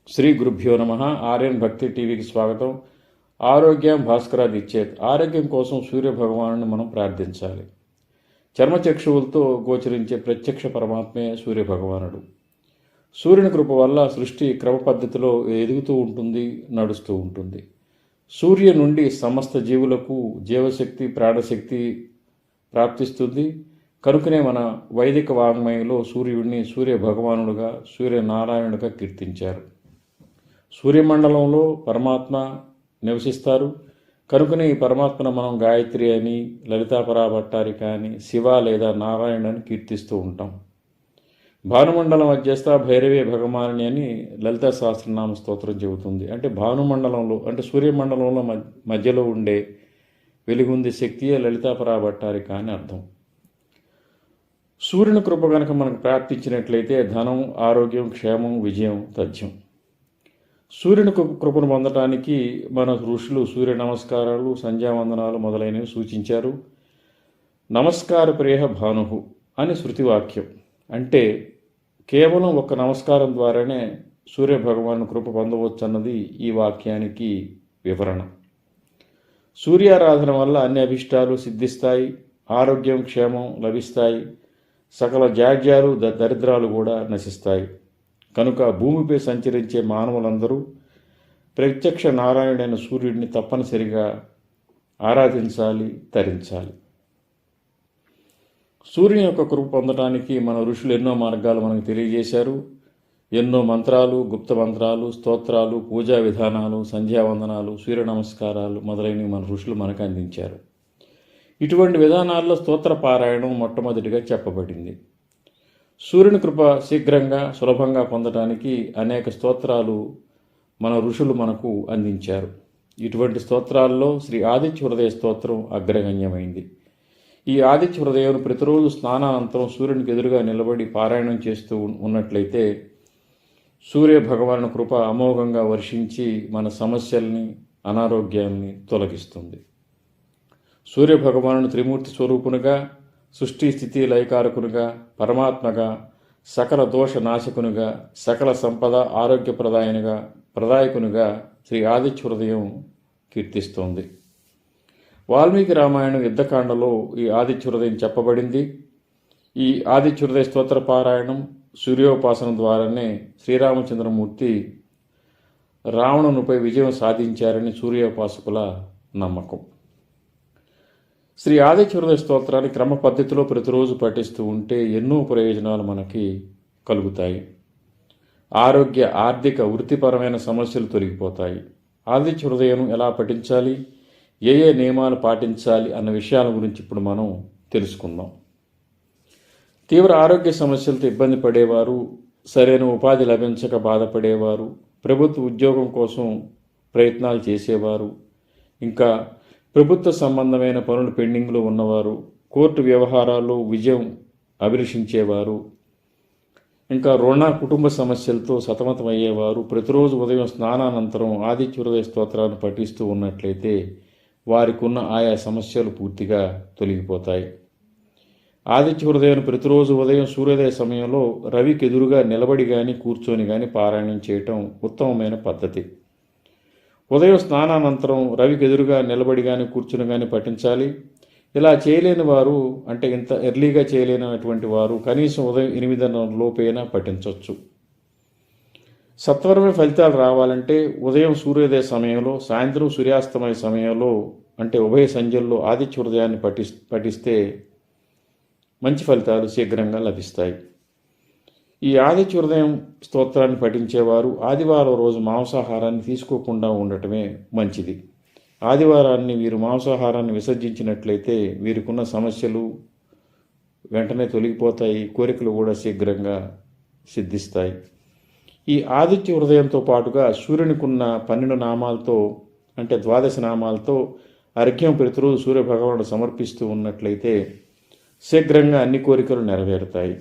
శ్రీ గురుభ్యో నమ. ఆర్యన్ భక్తి టీవీకి స్వాగతం. ఆరోగ్యం భాస్కరాదిచ్చేత్. ఆరోగ్యం కోసం సూర్య భగవాను మనం ప్రార్థించాలి. చర్మచక్షువులతో గోచరించే ప్రత్యక్ష పరమాత్మే సూర్య భగవానుడు. సూర్యుని కృప వల్ల సృష్టి క్రమ పద్ధతిలో ఎదుగుతూ ఉంటుంది, నడుస్తూ ఉంటుంది. సూర్య నుండి సమస్త జీవులకు జీవశక్తి, ప్రాణశక్తి ప్రాప్తిస్తుంది. కనుకనే మన వైదిక వాంగ్మయంలో సూర్యుడిని సూర్య భగవానుడుగా, సూర్యనారాయణుడిగా కీర్తించారు. సూర్యమండలంలో పరమాత్మ నివసిస్తారు. కనుకనే ఈ పరమాత్మను మనం గాయత్రి అని, లలితాపరా భట్టారిక అని, శివ లేదా నారాయణ అని కీర్తిస్తూ ఉంటాం. భానుమండలం అధ్యస్థ భైరవే భగవాని అని లలితా సహస్రనామ స్తోత్రం చెబుతుంది. అంటే భానుమండలంలో అంటే సూర్యమండలంలో మధ్యలో ఉండే వెలుగుంది శక్తియే లలితాపరా భట్టారిక అని అర్థం. సూర్యుని కృప కనుక మనకు ప్రాప్తించినట్లయితే ధనం, ఆరోగ్యం, క్షేమం, విజయం తథ్యం. సూర్యుని కృపను పొందటానికి మన ఋషులు సూర్య నమస్కారాలు, సంధ్యావందనాలు మొదలైనవి సూచించారు. నమస్కార ప్రియ భానుహు అని శృతివాక్యం. అంటే కేవలం ఒక నమస్కారం ద్వారానే సూర్య భగవాను కృప పొందవచ్చన్నది ఈ వాక్యానికి వివరణ. సూర్యారాధన వల్ల అన్ని అభిష్టాలు సిద్ధిస్తాయి, ఆరోగ్యం, క్షేమం లభిస్తాయి, సకల జాడ్యాలు, దరిద్రాలు కూడా నశిస్తాయి. కనుక భూమిపై సంచరించే మానవులందరూ ప్రత్యక్ష నారాయణుడైన సూర్యుడిని తప్పనిసరిగా ఆరాధించాలి, తరించాలి. సూర్యుని యొక్క కృప పొందడానికి మన ఋషులు ఎన్నో మార్గాలు మనకు తెలియజేశారు. ఎన్నో మంత్రాలు, గుప్త మంత్రాలు, స్తోత్రాలు, పూజా విధానాలు, సంధ్యావందనాలు, సూర్య నమస్కారాలు మొదలైనవి మన ఋషులు మనకు అందించారు. ఇటువంటి విధానాల్లో స్తోత్ర పారాయణం మొట్టమొదటిగా చెప్పబడింది. సూర్యుని కృప శీఘ్రంగా, సులభంగా పొందడానికి అనేక స్తోత్రాలు మన ఋషులు మనకు అందించారు. ఇటువంటి స్తోత్రాల్లో శ్రీ ఆదిత్య హృదయ స్తోత్రం అగ్రగణ్యమైంది. ఈ ఆదిత్య హృదయం ప్రతిరోజు స్నానానంతరం సూర్యునికి ఎదురుగా నిలబడి పారాయణం చేస్తూ ఉన్నట్లయితే సూర్య భగవాను కృప అమోఘంగా వర్షించి మన సమస్యల్ని, అనారోగ్యాన్ని తొలగిస్తుంది. సూర్య భగవాను త్రిమూర్తి స్వరూపునిగా, సృష్టి స్థితి లయకారకునిగా, పరమాత్మగా, సకల దోష నాశకునిగా, సకల సంపద ప్రదాయకునిగా శ్రీ ఆదిత్య హృదయం కీర్తిస్తోంది. వాల్మీకి రామాయణం యుద్ధకాండలో ఈ ఆదిత్య హృదయం చెప్పబడింది. ఈ ఆదిత్య హృదయ స్తోత్ర పారాయణం, సూర్యోపాసన ద్వారానే శ్రీరామచంద్రమూర్తి రావణునిపై విజయం సాధించారని సూర్యోపాసకుల నమ్మకం. శ్రీ ఆదిత్య హృదయ స్తోత్రాన్ని క్రమ పద్ధతిలో ప్రతిరోజు పఠిస్తూ ఉంటే ఎన్నో ప్రయోజనాలు మనకి కలుగుతాయి. ఆరోగ్య, ఆర్థిక, వృత్తిపరమైన సమస్యలు తొలగిపోతాయి. ఆదిత్య హృదయం ఎలా పఠించాలి, ఏ నియమాలు పాటించాలి అన్న విషయాల గురించి ఇప్పుడు మనం తెలుసుకుందాం. తీవ్ర ఆరోగ్య సమస్యలతో ఇబ్బంది పడేవారు, సరైన ఉపాధి లభించక బాధపడేవారు, ప్రభుత్వ ఉద్యోగం కోసం ప్రయత్నాలు చేసేవారు, ఇంకా ప్రభుత్వ సంబంధమైన పనులు పెండింగ్లో ఉన్నవారు, కోర్టు వ్యవహారాల్లో విజయం అభిలషించేవారు, ఇంకా కుటుంబ సమస్యలతో సతమతమయ్యేవారు ప్రతిరోజు ఉదయం స్నానానంతరం ఆదిత్య హృదయ స్తోత్రాన్ని పఠిస్తూ ఉన్నట్లయితే వారికి ఉన్న ఆయా సమస్యలు పూర్తిగా తొలగిపోతాయి. ఆదిత్య హృదయాన్ని ప్రతిరోజు ఉదయం సూర్యోదయ సమయంలో రవికి ఎదురుగా నిలబడి కానీ కూర్చొని కానీ పారాయణం చేయటం ఉత్తమమైన పద్ధతి. ఉదయం స్నానానంతరం రవికి ఎదురుగా నిలబడి కానీ కూర్చుని కానీ పఠించాలి. ఇలా చేయలేని వారు, అంటే ఇంత ఎర్లీగా చేయలేనటువంటి వారు కనీసం ఉదయం 8 లోపైనా పఠించవచ్చు. సత్వరమైన ఫలితాలు రావాలంటే ఉదయం సూర్యోదయ సమయంలో, సాయంత్రం సూర్యాస్తమయ సమయంలో అంటే ఉభయ సంధ్యల్లో ఆదిత్య హృదయాన్ని పఠిస్తే మంచి ఫలితాలు శీఘ్రంగా లభిస్తాయి. ఈ ఆదిత్య హృదయం స్తోత్రాన్ని పఠించేవారు ఆదివారం రోజు మాంసాహారాన్ని తీసుకోకుండా ఉండటమే మంచిది. ఆదివారాన్ని వీరు మాంసాహారాన్ని విసర్జించినట్లయితే వీరికున్న సమస్యలు వెంటనే తొలగిపోతాయి, కోరికలు కూడా శీఘ్రంగా సిద్ధిస్తాయి. ఈ ఆదిత్య హృదయంతో పాటుగా సూర్యునికున్న 12 నామాలతో అంటే 12 నామాలతో అర్ఘ్యం ప్రతిరోజు సూర్య భగవానుడు సమర్పిస్తూ ఉన్నట్లయితే శీఘ్రంగా అన్ని కోరికలు నెరవేరుతాయి.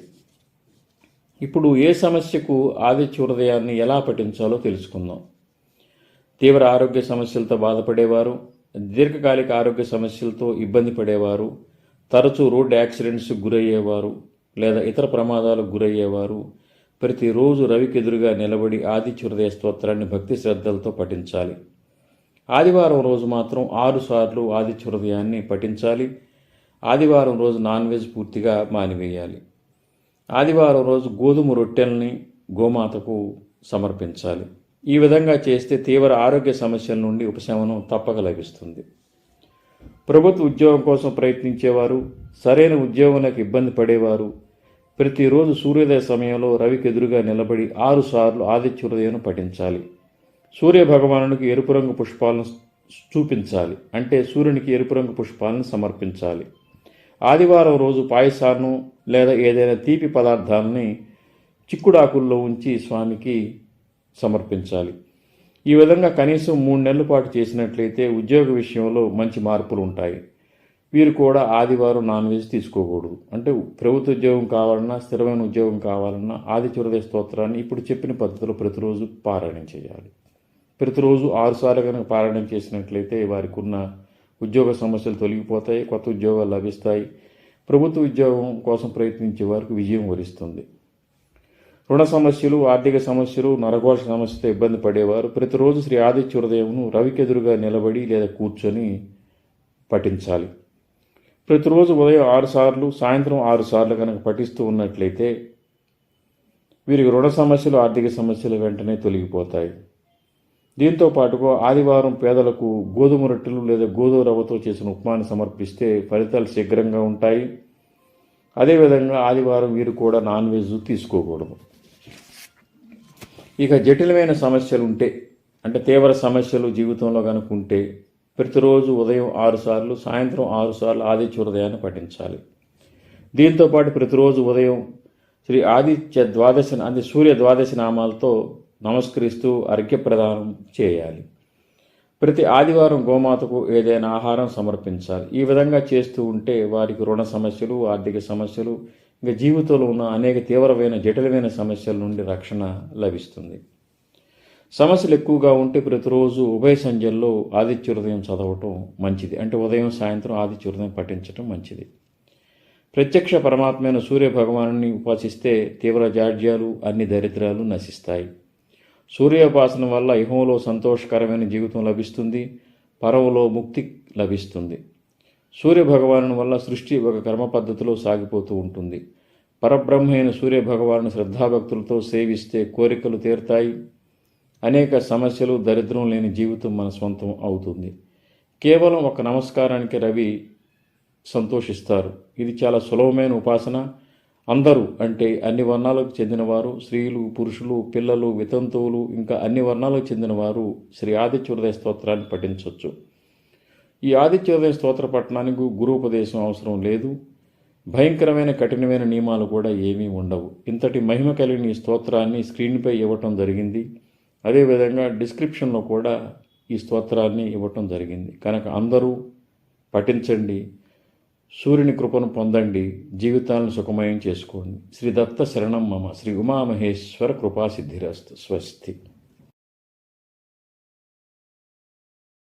ఇప్పుడు ఏ సమస్యకు ఆదిత్య హృదయాన్ని ఎలా పఠించాలో తెలుసుకుందాం. తీవ్ర ఆరోగ్య సమస్యలతో బాధపడేవారు, దీర్ఘకాలిక ఆరోగ్య సమస్యలతో ఇబ్బంది పడేవారు, తరచూ రోడ్డు యాక్సిడెంట్స్కి గురయ్యేవారు లేదా ఇతర ప్రమాదాలకు గురయ్యేవారు, ప్రతిరోజు రవికి ఎదురుగా నిలబడి ఆదిత్య హృదయ స్తోత్రాన్ని భక్తి శ్రద్ధలతో పఠించాలి. ఆదివారం రోజు మాత్రం 6 సార్లు ఆదిత్య హృదయాన్ని పఠించాలి. ఆదివారం రోజు నాన్ వెజ్ పూర్తిగా మానివేయాలి. ఆదివారం రోజు గోధుమ రొట్టెల్ని గోమాతకు సమర్పించాలి. ఈ విధంగా చేస్తే తీవ్ర ఆరోగ్య సమస్యల నుండి ఉపశమనం తప్పక లభిస్తుంది. ప్రభుత్వ ఉద్యోగం కోసం ప్రయత్నించేవారు, సరైన ఉద్యోగంలోకి ఇబ్బంది పడేవారు ప్రతిరోజు సూర్యోదయ సమయంలో రవికి ఎదురుగా నిలబడి 6 సార్లు ఆదిత్య హృదయాన్ని పఠించాలి. సూర్య భగవానునికి ఎరుపు రంగు పుష్పాలను చూపించాలి, అంటే సూర్యునికి ఎరుపు రంగు పుష్పాలను సమర్పించాలి. ఆదివారం రోజు పాయసాన్ని లేదా ఏదైనా తీపి పదార్థాలని చిక్కుడాకుల్లో ఉంచి స్వామికి సమర్పించాలి. ఈ విధంగా కనీసం 3 నెలల పాటు చేసినట్లయితే ఉద్యోగ విషయంలో మంచి మార్పులు ఉంటాయి. వీరు కూడా ఆదివారం నాన్ వెజ్ తీసుకోకూడదు. అంటే ప్రభుత్వ ఉద్యోగం కావాలన్నా, స్థిరమైన ఉద్యోగం కావాలన్నా ఆదిత్య హృదయ స్తోత్రాన్ని ఇప్పుడు చెప్పిన పద్ధతిలో ప్రతిరోజు పారాయణం చేయాలి. ప్రతిరోజు 6 సార్లు కనుక పారాయణం చేసినట్లయితే వారికి ఉన్న ఉద్యోగ సమస్యలు తొలగిపోతాయి, కొత్త ఉద్యోగాలు లభిస్తాయి. ప్రభుత్వ ఉద్యోగం కోసం ప్రయత్నించే వారికి విజయం వరిస్తుంది. రుణ సమస్యలు, ఆర్థిక సమస్యలు, నరఘోష సమస్యతో ఇబ్బంది పడేవారు ప్రతిరోజు శ్రీ ఆదిత్య హృదయంను రవికెదురుగా నిలబడి లేదా కూర్చొని పఠించాలి. ప్రతిరోజు ఉదయం 6 సార్లు, సాయంత్రం 6 సార్లు కనుక పఠిస్తూ ఉన్నట్లయితే వీరికి రుణ సమస్యలు, ఆర్థిక సమస్యలు వెంటనే తొలగిపోతాయి. దీంతో పాటుగా ఆదివారం పేదలకు గోధుమ రొట్టెలు లేదా గోధుమ రవ్వతో చేసిన ఉప్మాను సమర్పిస్తే ఫలితాలు శీఘ్రంగా ఉంటాయి. అదేవిధంగా ఆదివారం వీరు కూడా నాన్ వెజ్ తీసుకోకూడదు. ఇక జటిలమైన సమస్యలు ఉంటే, అంటే తీవ్ర సమస్యలు జీవితంలో కనుక ఉంటే ప్రతిరోజు ఉదయం 6 సార్లు, సాయంత్రం 6 సార్లు ఆదిత్య హృదయాన్ని పఠించాలి. దీంతోపాటు ప్రతిరోజు ఉదయం శ్రీ సూర్య ద్వాదశి నామాలతో నమస్కరిస్తూ అర్ఘ్యప్రదానం చేయాలి. ప్రతి ఆదివారం గోమాతకు ఏదైనా ఆహారం సమర్పించాలి. ఈ విధంగా చేస్తూ ఉంటే వారికి రుణ సమస్యలు, ఆర్థిక సమస్యలు, ఇంకా జీవితంలో ఉన్న అనేక తీవ్రమైన జటిలమైన సమస్యల నుండి రక్షణ లభిస్తుంది. సమస్యలు ఎక్కువగా ఉంటే ప్రతిరోజు ఉభయ సంధ్యల్లో ఆదిత్య హృదయం చదవటం మంచిది. అంటే ఉదయం, సాయంత్రం ఆదిత్య హృదయం పఠించటం మంచిది. ప్రత్యక్ష పరమాత్మైన సూర్య భగవానుని ఉపాసిస్తే తీవ్ర జాడ్యాలు, అన్ని దరిద్రాలు నశిస్తాయి. సూర్యోపాసన వల్ల ఇహంలో సంతోషకరమైన జీవితం లభిస్తుంది, పరములో ముక్తి లభిస్తుంది. సూర్య భగవాను వల్ల సృష్టి ఒక కర్మ పద్ధతిలో సాగిపోతూ ఉంటుంది. పరబ్రహ్మ అయిన సూర్య భగవాను శ్రద్ధాభక్తులతో సేవిస్తే కోరికలు తీరుతాయి. అనేక సమస్యలు, దరిద్రం లేని జీవితం మన సొంతం అవుతుంది. కేవలం ఒక నమస్కారానికి రవి సంతోషిస్తారు. ఇది చాలా సులభమైన ఉపాసన. అందరూ, అంటే అన్ని వర్ణాలకు చెందినవారు, స్త్రీలు, పురుషులు, పిల్లలు, వితంతువులు, ఇంకా అన్ని వర్ణాలకు చెందినవారు శ్రీ ఆదిత్య హృదయ స్తోత్రాన్ని పఠించవచ్చు. ఈ ఆదిత్య హృదయ స్తోత్ర పఠనానికి గురూపదేశం అవసరం లేదు. భయంకరమైన కఠినమైన నియమాలు కూడా ఏమీ ఉండవు. ఇంతటి మహిమ కలిగిన ఈ స్తోత్రాన్ని స్క్రీన్పై ఇవ్వటం జరిగింది. అదేవిధంగా డిస్క్రిప్షన్లో కూడా ఈ స్తోత్రాన్ని ఇవ్వటం జరిగింది. కనుక అందరూ పఠించండి, సూర్యుని కృపను పొందండి, జీవితాలను సుఖమయం చేసుకోండి. శ్రీ దత్త శరణం మమ. శ్రీ ఉమామహేశ్వర కృపాసిద్ధిరస్తు. స్వస్తి.